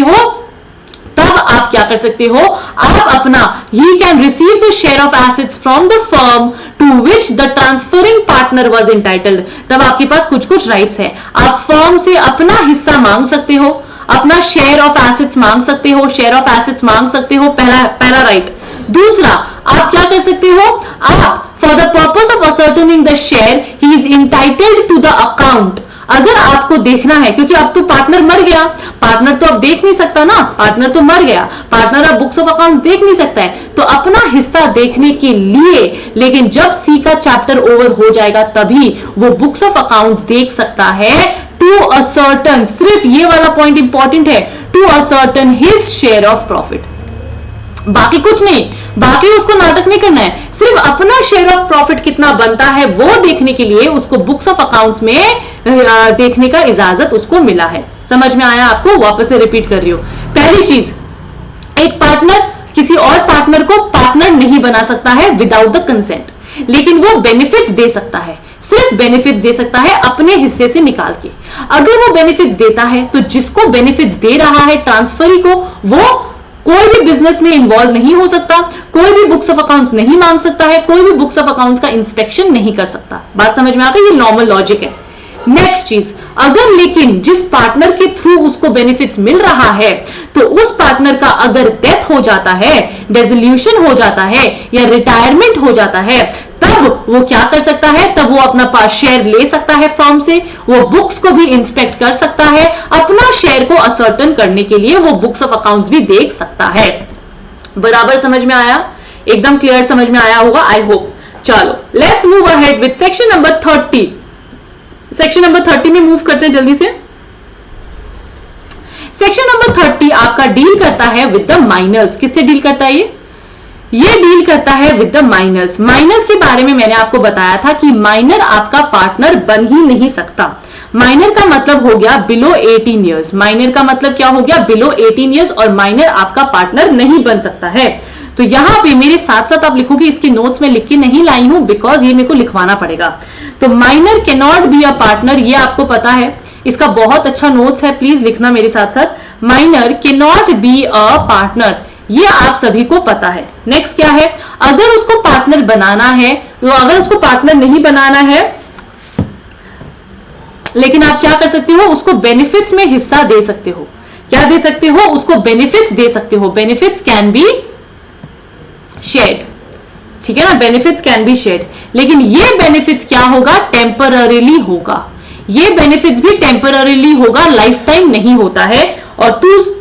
हो, आप अपना he can receive the share of assets from the firm to which the transferring partner was entitled। तब आपके पास कुछ राइट्स है, आप फर्म से अपना हिस्सा मांग सकते हो, अपना शेयर ऑफ एसेट्स मांग सकते हो, पहला राइट। दूसरा आप क्या कर सकते हो, आप for the purpose of ascertaining the share he is entitled to the account. अगर आपको देखना है, क्योंकि अब तो पार्टनर मर गया, पार्टनर तो अब देख नहीं सकता ना, पार्टनर तो मर गया, पार्टनर अब बुक्स ऑफ अकाउंट्स देख नहीं सकता है, तो अपना हिस्सा देखने के लिए, लेकिन जब सी का चैप्टर ओवर हो जाएगा तभी वो बुक्स ऑफ अकाउंट्स देख सकता है टू अ सर्टन, सिर्फ ये वाला पॉइंट इंपॉर्टेंट है, to a certain his share of profit. बाकी कुछ नहीं, बाकी उसको नाटक नहीं करना है, सिर्फ अपना शेयर ऑफ प्रॉफिट कितना बनता है वो देखने के लिए उसको बुक्स ऑफ अकाउंट्स में देखने का इजाजत उसको मिला है। समझ में आया आपको? वापस से रिपीट कर रही हूं। पहली चीज, एक पार्टनर किसी और पार्टनर को पार्टनर नहीं बना सकता है विदाउट द कंसेंट, लेकिन वो बेनिफिट्स दे सकता है, सिर्फ बेनिफिट्स दे सकता है अपने हिस्से से निकाल के। अगर वो बेनिफिट्स देता है तो जिसको बेनिफिट्स दे रहा है ट्रांसफरी को, वो कोई भी बिजनेस में इन्वॉल्व नहीं हो सकता, कोई भी बुक्स ऑफ अकाउंट्स नहीं मांग सकता है, कोई भी बुक्स ऑफ अकाउंट्स का इंस्पेक्शन नहीं कर सकता। बात समझ में आ गई? ये नॉर्मल लॉजिक है। नेक्स्ट चीज, अगर लेकिन जिस पार्टनर के थ्रू उसको बेनिफिट्स मिल रहा है, तो उस पार्टनर का अगर डेथ हो जाता है, डिसोल्यूशन हो जाता है या रिटायरमेंट हो जाता है, तब वो क्या कर सकता है, तब वो अपना शेयर ले सकता है फर्म से, वो बुक्स को भी इंस्पेक्ट कर सकता है, अपना शेयर को असर्टन करने के लिए वो बुक्स ऑफ अकाउंट्स भी देख सकता है। बराबर समझ में आया? एकदम क्लियर समझ में आया होगा, आई होप। चलो let's move ahead with section number 30। Section number 30 में मूव करते हैं जल्दी से। सेक्शन नंबर 30 आपका डील करता है विद द माइनर्स। किससे डील करता है ये डील करता है विद द माइनर्स। माइनर्स के बारे में मैंने आपको बताया था कि माइनर आपका पार्टनर बन ही नहीं सकता। माइनर का मतलब हो गया बिलो 18 ईयर्स। माइनर का मतलब क्या हो गया? बिलो 18 ईयर्स, और माइनर आपका पार्टनर नहीं बन सकता है। तो यहां पे मेरे साथ साथ आप लिखोगे, इसके नोट्स में लिख के नहीं लाई हूं बिकॉज ये मेरे को लिखवाना पड़ेगा। तो minor can not be a partner, ये आपको पता है, इसका बहुत अच्छा नोट्स है, प्लीज लिखना मेरे साथ साथ। Minor can not be a partner, ये आप सभी को पता है। नेक्स्ट क्या है, अगर उसको पार्टनर बनाना है, तो अगर उसको पार्टनर नहीं बनाना है, लेकिन आप क्या कर सकते हो, उसको बेनिफिट्स में हिस्सा दे सकते हो। क्या दे सकते हो, उसको बेनिफिट्स दे सकते हो। बेनिफिट्स कैन बी शेयर्ड, ठीक है ना, बेनिफिट्स कैन बी शेयर्ड। लेकिन ये बेनिफिट्स क्या होगा, टेम्पररीली होगा। ये बेनिफिट्स भी टेम्पररीली होगा, लाइफ टाइम नहीं होता है। और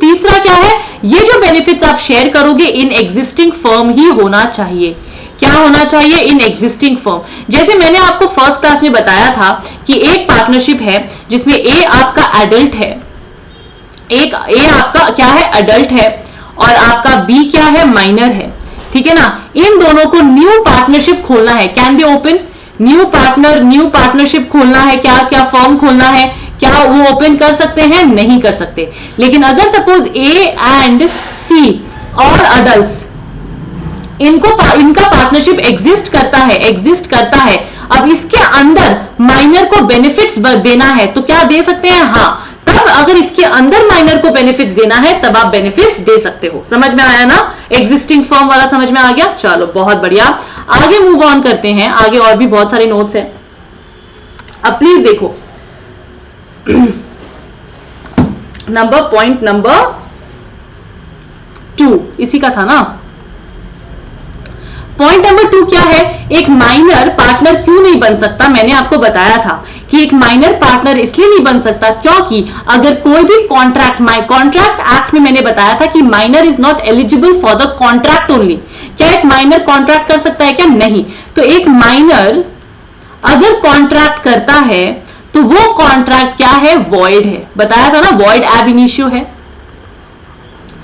तीसरा क्या है, ये जो बेनिफिट्स आप शेयर करोगे इन एग्जिस्टिंग फर्म ही होना चाहिए। क्या होना चाहिए, इन एग्जिस्टिंग फर्म। जैसे मैंने आपको फर्स्ट क्लास में बताया था कि एक पार्टनरशिप है जिसमें ए आपका एडल्ट है, एक ए आपका क्या है, एडल्ट है, और आपका बी क्या है, माइनर है, ठीक है ना। इन दोनों को न्यू पार्टनरशिप खोलना है, can they open new partner, new partnership खोलना है, क्या क्या फर्म खोलना है, क्या वो ओपन कर सकते हैं, नहीं कर सकते। लेकिन अगर सपोज ए एंड सी और अडल्ट्स, इनका पार्टनरशिप एग्जिस्ट करता है, अब इसके अंदर माइनर को बेनिफिट्स देना है तो क्या दे सकते हैं, हाँ, तब अगर इसके अंदर माइनर को बेनिफिट्स देना है तब आप बेनिफिट्स दे सकते हो। समझ में आया ना, एग्जिस्टिंग फर्म वाला समझ में आ गया। चलो बहुत बढ़िया, आगे मूव ऑन करते हैं, आगे और भी बहुत सारे नोट्स हैं। अब प्लीज देखो पॉइंट नंबर 2 इसी का था ना। पॉइंट नंबर 2 क्या है, एक माइनर पार्टनर क्यों नहीं बन सकता। मैंने आपको बताया था कि एक माइनर पार्टनर इसलिए नहीं बन सकता क्योंकि अगर कोई भी कॉन्ट्रैक्ट एक्ट में मैंने बताया था कि minor is not eligible for the contract only. क्या एक माइनर कॉन्ट्रैक्ट कर सकता है क्या, नहीं। तो एक माइनर अगर कॉन्ट्रैक्ट करता है तो वो कॉन्ट्रैक्ट क्या है, वॉइड है। बताया था ना, वॉइड एब इनिशियो है।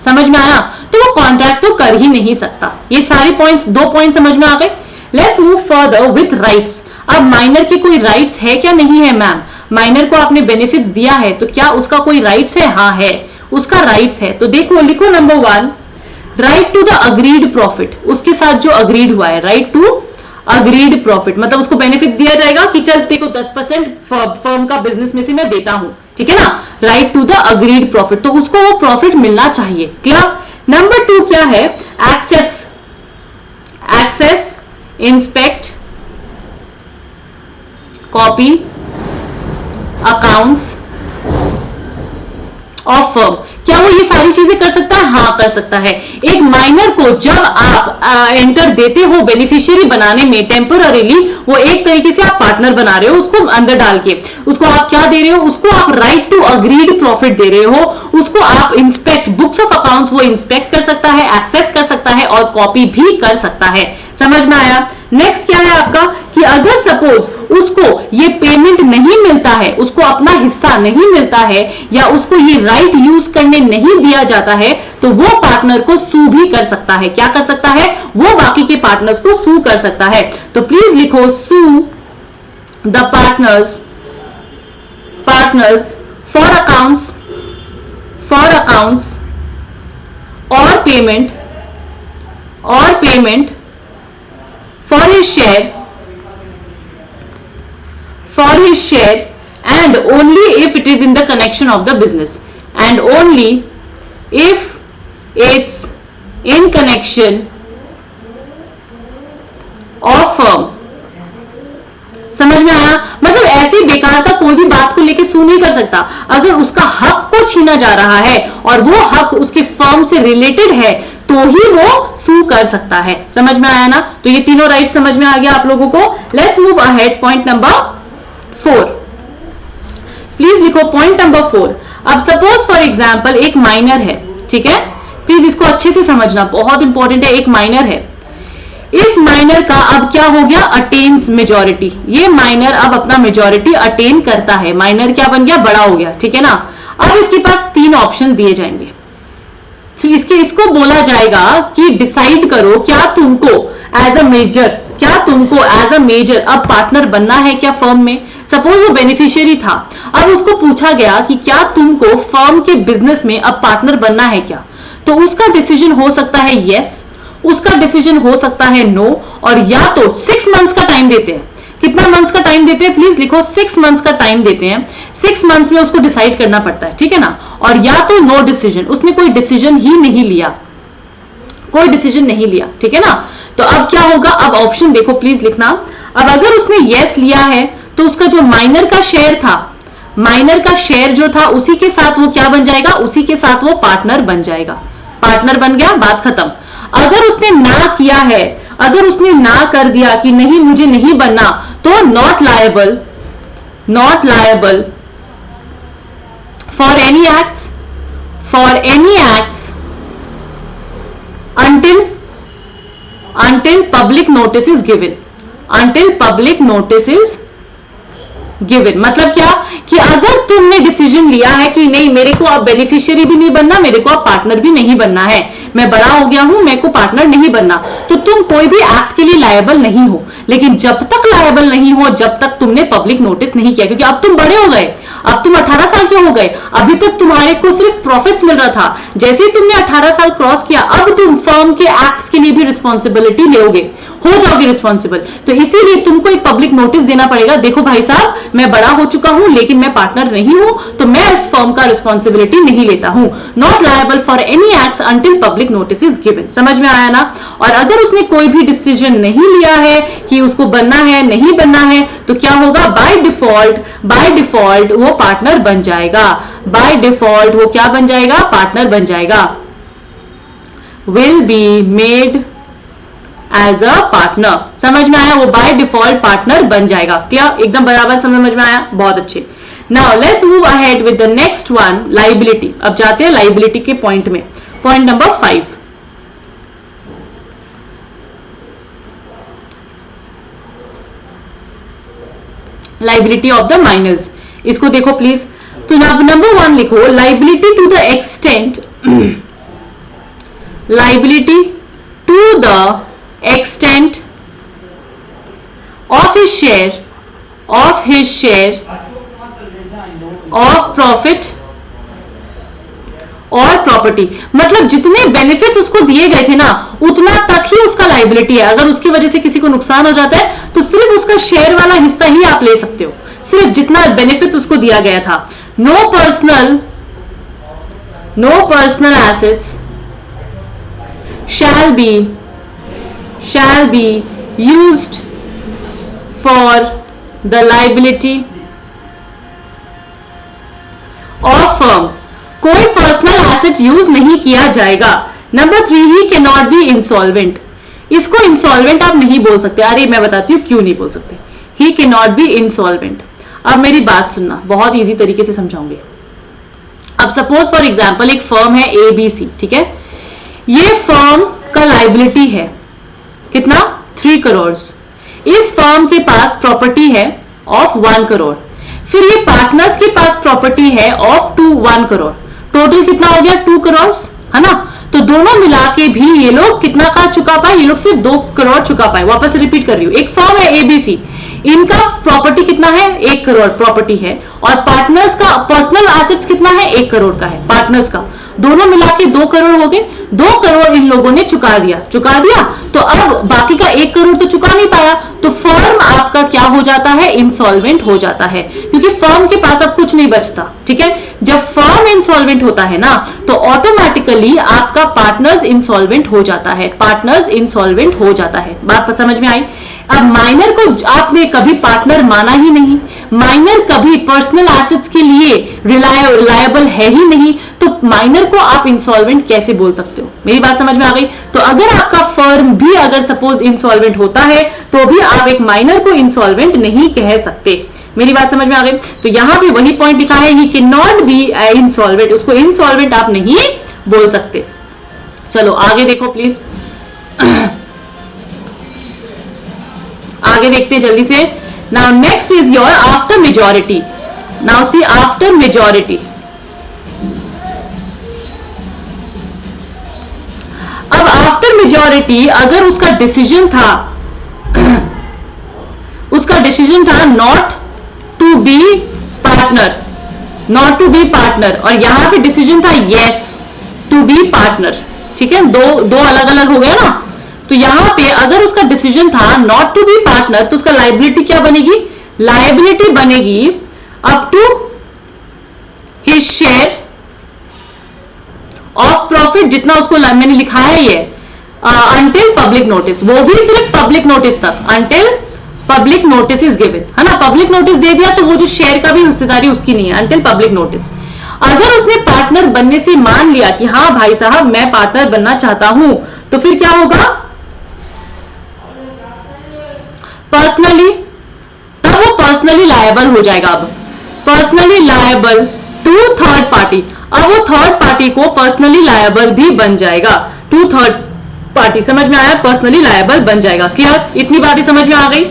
समझ में आया, तो वो कॉन्ट्रैक्ट तो कर ही नहीं सकता। ये सारे पॉइंट्स, 2 पॉइंट समझ में आ गए। Let's move further with rights. अब माइनर के कोई राइट्स है क्या, नहीं है मैम। माइनर को आपने बेनिफिट्स दिया है तो क्या उसका कोई राइट्स है, हाँ है, उसका राइट्स है। तो देखो, लिखो number 1, right to the agreed profit. उसके साथ जो अग्रीड हुआ है, राइट टू अग्रीड प्रॉफिट, मतलब उसको बेनिफिट्स दिया जाएगा कि चल तेरे को 10% फर्म का बिजनेस में से मैं देता हूं, ठीक है ना। Right to the agreed profit, तो उसको वो प्रॉफिट मिलना चाहिए। क्लियर। नंबर 2 क्या है, access, inspect, copy accounts of firm. क्या वो ये सारी चीजें कर सकता है, हाँ कर सकता है। एक माइनर को जब आप एंटर देते हो बेनिफिशियरी बनाने में टेम्पोररीली, वो एक तरीके से आप पार्टनर बना रहे हो उसको अंदर डाल के। उसको आप क्या दे रहे हो, उसको आप राइट टू अग्रीड प्रॉफिट दे रहे हो। उसको आप इंस्पेक्ट, बुक्स ऑफ अकाउंट्स वो इंस्पेक्ट कर सकता है, एक्सेस कर सकता है और कॉपी भी कर सकता है। समझ में आया। नेक्स्ट क्या है आपका कि अगर सपोज उसको ये पेमेंट नहीं मिलता है, उसको अपना हिस्सा नहीं मिलता है, या उसको ये राइट यूज करने नहीं दिया जाता है, तो वो पार्टनर को सू भी कर सकता है। क्या कर सकता है, वो बाकी के पार्टनर्स को सू कर सकता है। तो प्लीज लिखो, सू द पार्टनर्स फॉर अकाउंट्स और payment for his share and only if it is in the connection of the business, and only if it's in connection of firm। समझ में आया। मतलब ऐसे बेकार का कोई भी बात को लेके सू नहीं कर सकता। अगर उसका हक को छीना जा रहा है और वो हक उसके फर्म से रिलेटेड है तो ही वो सू कर सकता है। समझ में आया ना। तो ये तीनों राइट समझ में आ गया आप लोगों को। Let's move ahead, point number 4। Please लिखो पॉइंट नंबर 4। अब सपोज फॉर एग्जांपल एक माइनर है, ठीक है, प्लीज इसको अच्छे से समझना, बहुत इंपॉर्टेंट है। एक माइनर है, इस माइनर का अब क्या हो गया, अटेन्स मेजॉरिटी। ये माइनर अब अपना मेजॉरिटी अटेन करता है। माइनर क्या बन गया, बड़ा हो गया, ठीक है ना। अब इसके पास 3 ऑप्शन दिए जाएंगे। तो इसको बोला जाएगा कि डिसाइड करो क्या तुमको एज अ मेजर अब पार्टनर बनना है क्या फर्म में। सपोज वो बेनिफिशियरी था, अब उसको पूछा गया कि क्या तुमको फर्म के बिजनेस में अब पार्टनर बनना है क्या। तो उसका डिसीजन हो सकता है यस, उसका डिसीजन हो सकता है नो, और या तो 6 मंथ्स का टाइम देते हैं। कितना मंथ्स का टाइम देते हैं प्लीज लिखो, 6 मंथ्स का टाइम देते हैं। 6 मंथ्स में उसको डिसाइड करना पड़ता है, ठीक है ना। और या तो नो डिसीजन, उसने कोई डिसीजन ही नहीं लिया, कोई डिसीजन नहीं लिया, ठीक है ना। तो अब क्या होगा, अब ऑप्शन देखो प्लीज लिखना। अब अगर उसने यस लिया है तो उसका जो माइनर का शेयर था, माइनर का शेयर जो था उसी के साथ वो क्या बन जाएगा, उसी के साथ वो पार्टनर बन जाएगा, पार्टनर बन गया, बात खत्म। अगर उसने ना किया है, अगर उसने ना कर दिया कि नहीं मुझे नहीं बनना, तो not liable, not liable for any acts, for any acts until public notice is given, until public notice is given। मतलब क्या कि अगर तुमने डिसीजन लिया है कि नहीं मेरे को अब बेनिफिशियरी भी नहीं बनना, मेरे को अब पार्टनर भी नहीं बनना है, मैं बड़ा हो गया हूं, मेरे को पार्टनर नहीं बनना, तो तुम कोई भी एक्ट के लिए लायबल नहीं हो। लेकिन जब तक लायबल नहीं हो, जब तक तुमने पब्लिक नोटिस नहीं किया, क्योंकि अब तुम बड़े हो गए, अब तुम 18 साल के हो गए, अभी तक तुम्हारे को सिर्फ प्रॉफिट्स मिल रहा था, जैसे ही तुमने 18 साल क्रॉस किया अब तुम फर्म के एक्ट्स के लिए भी रिस्पॉन्सिबिलिटी लोगे, हो जाओगे रिस्पॉन्सिबल। तो इसीलिए तुमको एक पब्लिक नोटिस देना पड़ेगा, देखो भाई साहब मैं बड़ा हो चुका हूं लेकिन मैं पार्टनर नहीं हूं, तो मैं इस फर्म का रिस्पॉन्सिबिलिटी नहीं लेता हूं। Not liable for any acts until public notice is given. समझ में आया ना। और अगर उसने कोई भी डिसीजन नहीं लिया है कि उसको बनना है नहीं बनना है, तो क्या होगा, बाय डिफॉल्ट वो पार्टनर बन जाएगा, बाय डिफॉल्ट वो क्या बन जाएगा, पार्टनर बन जाएगा, will be made as a partner. समझ में आया, वो बाय डिफॉल्ट पार्टनर बन जाएगा। क्या एकदम बराबर समझ में आया, बहुत अच्छे। Now let's move ahead with the next one, liability. अब जाते हैं लाइबिलिटी के पॉइंट में, point number 5। Liability of the miners, इसको देखो प्लीज। तो नंबर 1 लिखो, liability to the extent, liability to the extent of his share of profit और प्रॉपर्टी। मतलब जितने बेनिफिट्स उसको दिए गए थे ना उतना तक ही उसका लाइबिलिटी है। अगर उसकी वजह से किसी को नुकसान हो जाता है तो सिर्फ उसका शेयर वाला हिस्सा ही आप ले सकते हो, सिर्फ जितना बेनिफिट्स उसको दिया गया था। No personal assets shall be used for the liability of firm। कोई पर्सनल एसेट यूज नहीं किया जाएगा। Number 3, he can not be insolvent. इसको इंसॉल्वेंट आप नहीं बोल सकते। अरे मैं बताती हूं क्यों नहीं बोल सकते। ही कैन नॉट बी इंसॉल्वेंट। अब मेरी बात सुनना, बहुत इजी तरीके से समझाऊंगी। अब सपोज फॉर एग्जांपल एक फर्म है ABC, ठीक है। ये फर्म का लाइबिलिटी है कितना, 3 करोड़। इस फर्म के पास प्रॉपर्टी है ऑफ 1 करोड़। फिर ये पार्टनर्स के पास प्रॉपर्टी है ऑफ 1 करोड़। टोटल कितना हो गया, 2 करोड़, है ना। तो दोनों मिला के भी ये लोग कितना का चुका पाए, ये लोग सिर्फ 2 करोड़ चुका पाए। वापस रिपीट कर रही हूं, एक फर्म है ABC, इनका प्रॉपर्टी कितना है, 1 करोड़ प्रॉपर्टी है, और पार्टनर्स का पर्सनल एसेट्स कितना है, 1 करोड़ का है पार्टनर्स का। दोनों मिला के 2 करोड़ हो गए। 2 करोड़ इन लोगों ने चुका दिया तो अब बाकी का 1 करोड़ तो चुका नहीं पाया, तो फर्म आपका क्या हो जाता है, इंसॉल्वेंट हो जाता है, क्योंकि फर्म के पास अब कुछ नहीं बचता। ठीक है, जब फर्म इंसॉल्वेंट होता है ना तो ऑटोमेटिकली आपका पार्टनर्स इंसॉल्वेंट हो जाता है, पार्टनर्स इंसॉल्वेंट हो जाता है। बात समझ में आई। अब माइनर को आपने कभी पार्टनर माना ही नहीं, माइनर कभी पर्सनल एसेट्स के लिए रिलायबल है ही नहीं, तो माइनर को आप इंसॉल्वेंट कैसे बोल सकते हो। मेरी बात समझ में आ गई। तो अगर आपका फर्म भी अगर सपोज इंसॉल्वेंट होता है तो भी आप एक माइनर को इंसॉल्वेंट नहीं कह सकते। मेरी बात समझ में आ गई। तो यहां भी वही पॉइंट लिखा है, ही कैन नॉट बी इंसॉल्वेंट, उसको इंसॉल्वेंट आप नहीं बोल सकते। चलो आगे देखो प्लीज, आगे देखते हैं जल्दी से। Now next is your after majority. Now see after majority, अब आफ्टर मेजॉरिटी अगर उसका डिसीजन था, उसका डिसीजन था not to be partner, not to be partner, और यहां पे डिसीजन था यस टू बी पार्टनर। ठीक है, दो अलग अलग हो गया ना। तो यहां पे अगर उसका डिसीजन था नॉट टू बी पार्टनर, तो उसका लाइबिलिटी क्या बनेगी? लाइबिलिटी बनेगी up to his share of profit, जितना उसको मैंने लिखा है ये, अंटिल पब्लिक नोटिस, वो भी सिर्फ पब्लिक नोटिस तक, until public notice is given, है ना। पब्लिक नोटिस दे दिया तो वो जो शेयर का भी हिस्सेदारी उसकी नहीं है, अंटिल पब्लिक नोटिस। अगर उसने पार्टनर बनने से मान लिया कि हाँ भाई साहब मैं पार्टनर बनना चाहता हूं, तो फिर क्या होगा? पर्सनली, तब वो पर्सनली लायबल हो जाएगा। अब personally liable to third party, अब वो थर्ड पार्टी को पर्सनली लायबल भी बन जाएगा, टू थर्ड पार्टी। समझ में आया? पर्सनली लायबल बन जाएगा। क्लियर? इतनी बातें समझ में आ गई?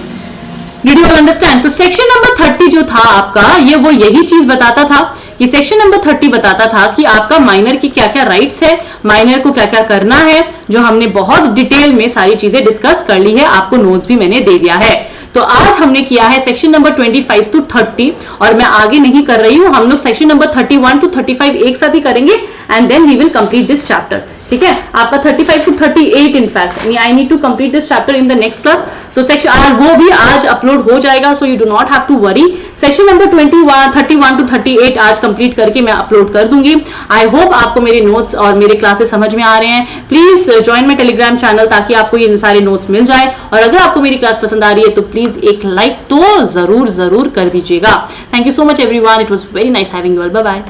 Did you all understand? तो सेक्शन नंबर 30 जो था आपका, ये वो यही चीज बताता था कि सेक्शन नंबर 30 बताता था कि आपका माइनर की क्या क्या राइट्स है, माइनर को क्या क्या करना है, जो हमने बहुत डिटेल में सारी चीजें डिस्कस कर ली है, आपको नोट्स भी मैंने दे दिया है। तो आज हमने किया है सेक्शन नंबर 25 टू 30, और मैं आगे नहीं कर रही हूं, हम लोग सेक्शन नंबर 31 टू 35 एक साथ ही करेंगे, and then we will complete this chapter. ठीक है, आपका 35 to 38 in fact I need to complete this chapter in the next class. So section वो भी आज अपलोड हो जाएगा, so you do not have to worry. Section number 31 to 38 आज complete करके मैं अपलोड कर दूंगी। आई होप आपको मेरे नोट्स और मेरे क्लासेस समझ में आ रहे हैं। Please join my Telegram channel ताकि आपको ये सारे नोट्स मिल जाए, और अगर आपको मेरी क्लास पसंद आ रही है तो प्लीज एक लाइक तो जरूर कर दीजिएगा। Thank you so much everyone, it was very nice having you all, bye bye.